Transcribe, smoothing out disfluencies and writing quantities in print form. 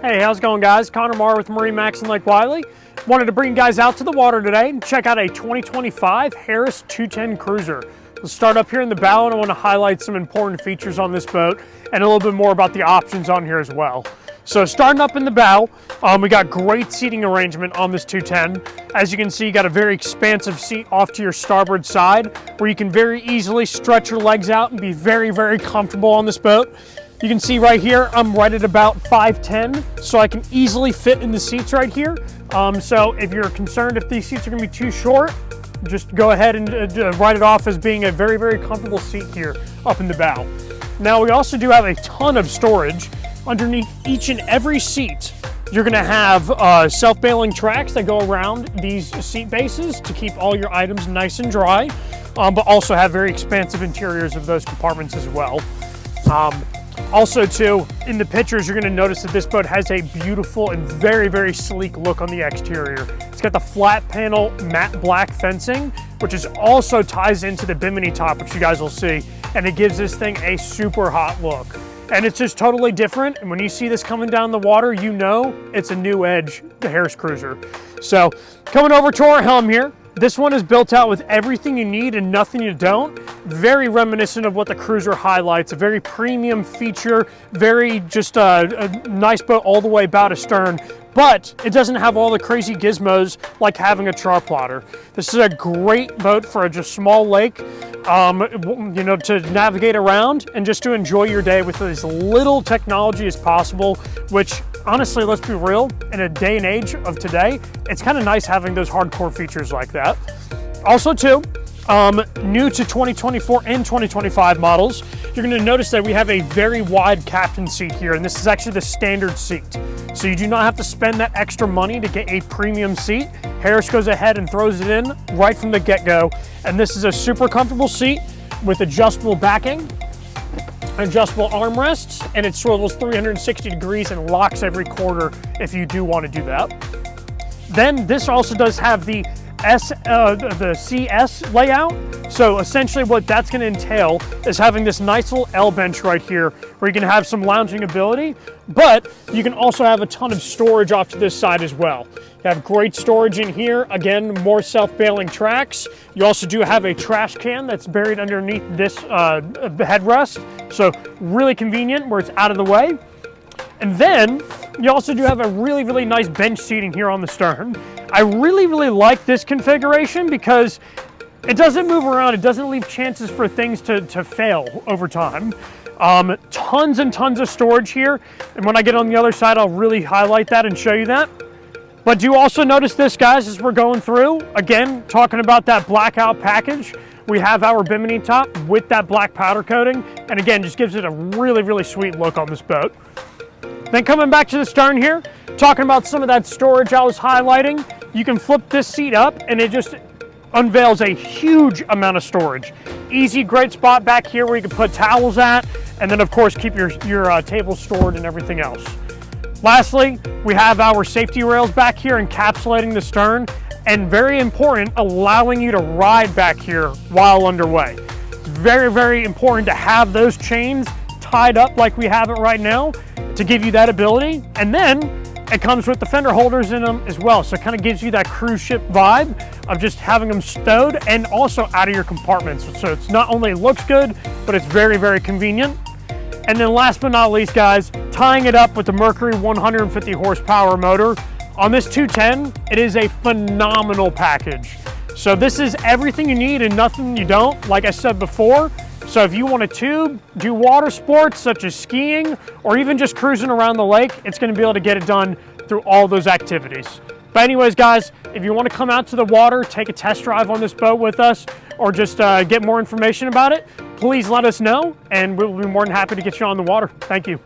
Hey, how's it going, guys? Connor Marr with MarineMax Lake Wylie. Wanted to bring you guys out to the water today and check out a 2025 Harris 210 Cruiser. We'll start up here in the bow, and I want to highlight some important features on this boat and a little bit more about the options on here as well. So starting up in the bow, we got great seating arrangement on this 210. As you can see, you got a very expansive seat off to your starboard side where you can very easily stretch your legs out and be very, very comfortable on this boat. You can see right here, I'm right at about 5'10", so I can easily fit in the seats right here. So if you're concerned if these seats are gonna be too short, just go ahead and write it off as being a very, very comfortable seat here up in the bow. Now we also do have a ton of storage. Underneath each and every seat, you're gonna have self-bailing tracks that go around these seat bases to keep all your items nice and dry, but also have very expansive interiors of those compartments as well. Also too, in the pictures, you're gonna notice that this boat has a beautiful and very, very sleek look on the exterior. It's got the flat panel matte black fencing, which also ties into the bimini top, which you guys will see, and it gives this thing a super hot look. And it's just totally different, and when you see this coming down the water, you know it's a new edge, the Harris Cruiser. So, coming over to our helm here, this one is built out with everything you need and nothing you don't. Very reminiscent of what the Cruiser highlights, a very premium feature, very just a nice boat all the way bow to stern, but it doesn't have all the crazy gizmos like having a chart plotter. This is a great boat for a just small lake, you know, to navigate around and just to enjoy your day with as little technology as possible, which honestly, let's be real, in a day and age of today, it's kind of nice having those hardcore features like that. Also too, new to 2024 and 2025 models, you're gonna notice that we have a very wide captain seat here, and this is actually the standard seat. So you do not have to spend that extra money to get a premium seat. Harris goes ahead and throws it in right from the get-go, and this is a super comfortable seat with adjustable backing, adjustable armrests, and it swivels 360 degrees and locks every quarter if you do want to do that. Then this also does have the CS layout. So essentially what that's going to entail is having this nice little L bench right here where you can have some lounging ability, but you can also have a ton of storage off to this side as well. You have great storage in here. Again, more self-bailing tracks. You also do have a trash can that's buried underneath this headrest. So really convenient where it's out of the way. And then you also do have a really, really nice bench seating here on the stern. I really, really like this configuration because it doesn't move around. It doesn't leave chances for things to fail over time. Tons and tons of storage here. And when I get on the other side, I'll really highlight that and show you that. But do you also notice this, guys, as we're going through? Again, talking about that blackout package. We have our bimini top with that black powder coating. And again, just gives it a really, really sweet look on this boat. Then coming back to the stern here, talking about some of that storage I was highlighting, you can flip this seat up and it just unveils a huge amount of storage. Easy, great spot back here where you can put towels at, and then of course keep your table stored and everything else. Lastly, we have our safety rails back here encapsulating the stern, and very important, allowing you to ride back here while underway. It's very, very important to have those chains tied up like we have it right now to give you that ability. And then it comes with the fender holders in them as well. So it kind of gives you that cruise ship vibe of just having them stowed and also out of your compartments. So it's not only looks good, but it's very, very convenient. And then last but not least, guys, tying it up with the Mercury 150 horsepower motor. On this 210, it is a phenomenal package. So this is everything you need and nothing you don't, like I said before. So if you want to tube, do water sports such as skiing, or even just cruising around the lake, it's going to be able to get it done through all those activities. But anyways, guys, if you want to come out to the water, take a test drive on this boat with us, or just get more information about it, please let us know, and we'll be more than happy to get you on the water. Thank you.